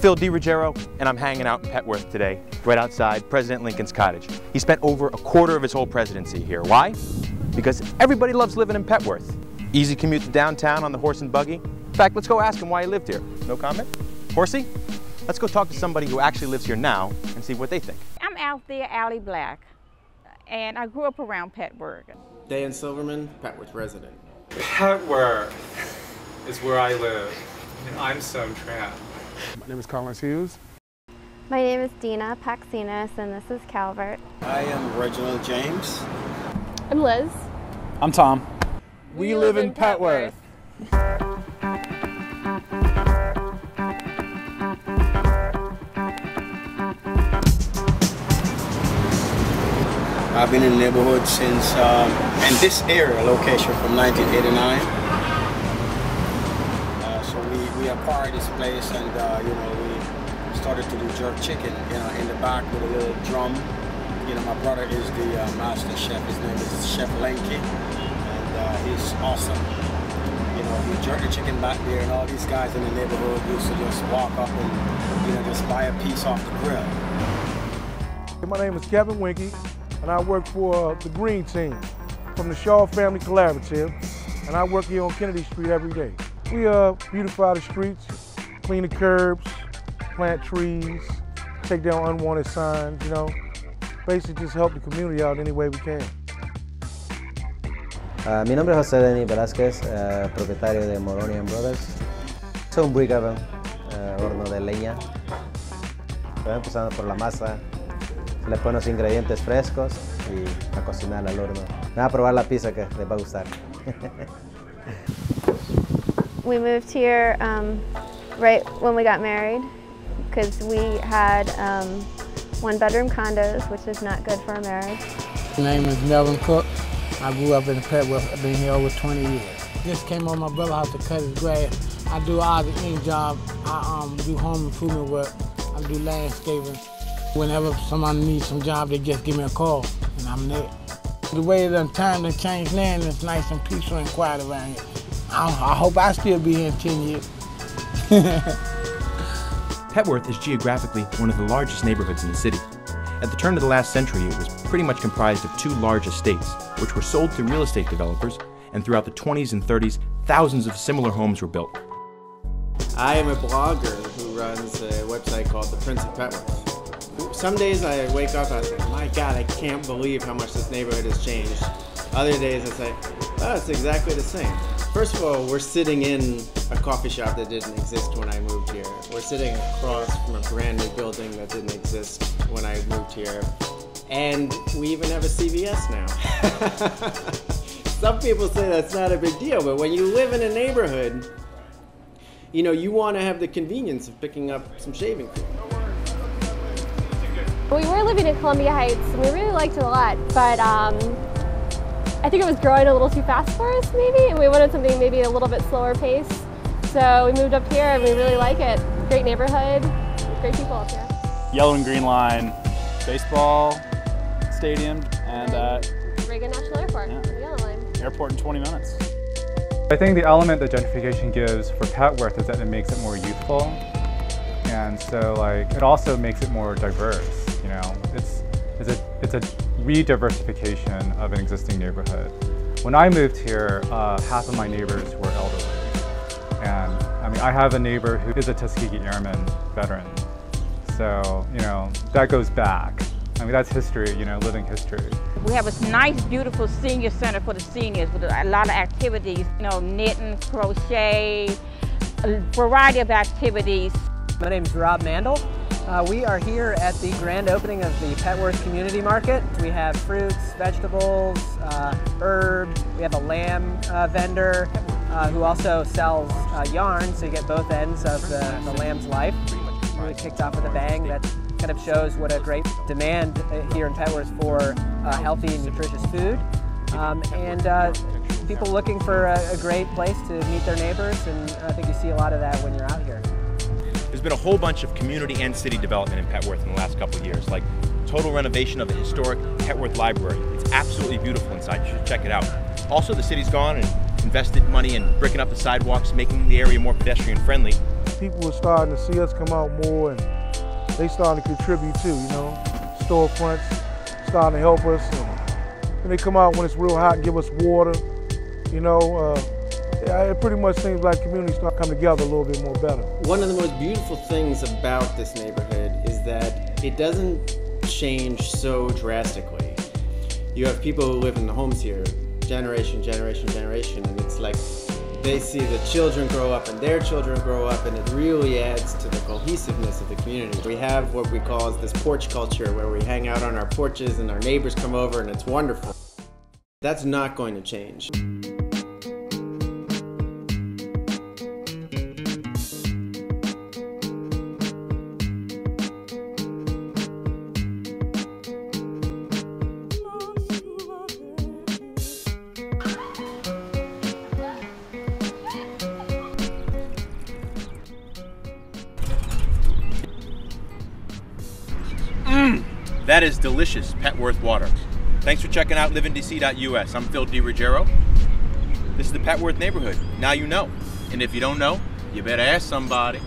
Phil DiRuggiero, and I'm hanging out in Petworth today, right outside President Lincoln's cottage. He spent over a quarter of his whole presidency here. Why? Because everybody loves living in Petworth. Easy commute to downtown on the horse and buggy. In fact, let's go ask him why he lived here. No comment? Horsey? Let's go talk to somebody who actually lives here now and see what they think. I'm out there, Allie Black, and I grew up around Petworth. Dan Silverman, Petworth resident. Petworth is where I live, and I'm so trapped. My name is Collins Hughes. My name is Dina Paxinas, and this is Calvert. I am Reginald James. I'm Liz. I'm Tom. We live in Petworth. I've been in the neighborhood since, in this area location from 1989. So we acquired this place, and we started to do jerk chicken, in the back with a little drum. My brother is the master chef. His name is Chef Lenky, and he's awesome. We jerk the chicken back there, and all these guys in the neighborhood used to just walk up and just buy a piece off the grill. My name is Kevin Winky, and I work for the Green Team from the Shaw Family Collaborative, and I work here on Kennedy Street every day. We beautify the streets, clean the curbs, plant trees, take down unwanted signs, basically just help the community out any way we can. Mi nombre es José Denis Velázquez, propietario de Moroni & Brothers. Es un brick oven, horno de leña. Empezando por la masa. Le pone los ingredientes frescos y a cocinar al horno. Nada, a probar la pizza que les va a gustar. We moved here right when we got married because we had one-bedroom condos, which is not good for a marriage. My name is Melvin Cook. I grew up in Petworth. I've been here over 20 years. Just came on my brother's house to cut his grass. I do all the any job. I do home improvement work. I do landscaping. Whenever someone needs some job, they just give me a call, and I'm there. The way the time to change land is nice and peaceful and quiet around here. I hope I still be here in 10 years. Petworth is geographically one of the largest neighborhoods in the city. At the turn of the last century, it was pretty much comprised of two large estates, which were sold to real estate developers, and throughout the 20s and 30s, thousands of similar homes were built. I am a blogger who runs a website called The Prince of Petworth. Some days I wake up and I say, my God, I can't believe how much this neighborhood has changed. Other days I say, oh, it's exactly the same. First of all, we're sitting in a coffee shop that didn't exist when I moved here. We're sitting across from a brand new building that didn't exist when I moved here. And we even have a CVS now. Some people say that's not a big deal, but when you live in a neighborhood, you want to have the convenience of picking up some shaving cream. We were living in Columbia Heights, and we really liked it a lot, but I think it was growing a little too fast for us, maybe, and we wanted something maybe a little bit slower pace. So we moved up here, and we really like it. Great neighborhood, great people up here. Yellow and Green Line baseball stadium, and Reagan National Airport, the Yellow Line. Airport in 20 minutes. I think the element that gentrification gives for Petworth is that it makes it more youthful, and so it also makes it more diverse. It's a re-diversification of an existing neighborhood. When I moved here, half of my neighbors were elderly, and I have a neighbor who is a Tuskegee Airman veteran, so that goes back. That's history, living history. We have a nice, beautiful senior center for the seniors with a lot of activities, knitting, crochet, a variety of activities. My name is Rob Mandel. We are here at the grand opening of the Petworth Community Market. We have fruits, vegetables, herbs. We have a lamb vendor who also sells yarn, so you get both ends of the lamb's life. Really kicked off with a bang. That kind of shows what a great demand here in Petworth for healthy and nutritious food. And people looking for a great place to meet their neighbors, and I think you see a lot of that when you're out here. There's been a whole bunch of community and city development in Petworth in the last couple of years, like total renovation of the historic Petworth Library. It's absolutely beautiful inside. You should check it out. Also, the city's gone and invested money in bricking up the sidewalks, making the area more pedestrian friendly. people are starting to see us come out more, and they starting to contribute too, you know. Storefronts starting to help us, and they come out when it's real hot and give us water, you know. It pretty much seems like communities start coming together a little bit more better. One of the most beautiful things about this neighborhood is that it doesn't change so drastically. You have people who live in the homes here, generation, and it's like they see the children grow up and their children grow up, and it really adds to the cohesiveness of the community. We have what we call this porch culture, where we hang out on our porches and our neighbors come over, and it's wonderful. That's not going to change. That is delicious Petworth water. Thanks for checking out livindc.us. I'm Phil DiRuggiero. This is the Petworth neighborhood. Now you know. And if you don't know, you better ask somebody.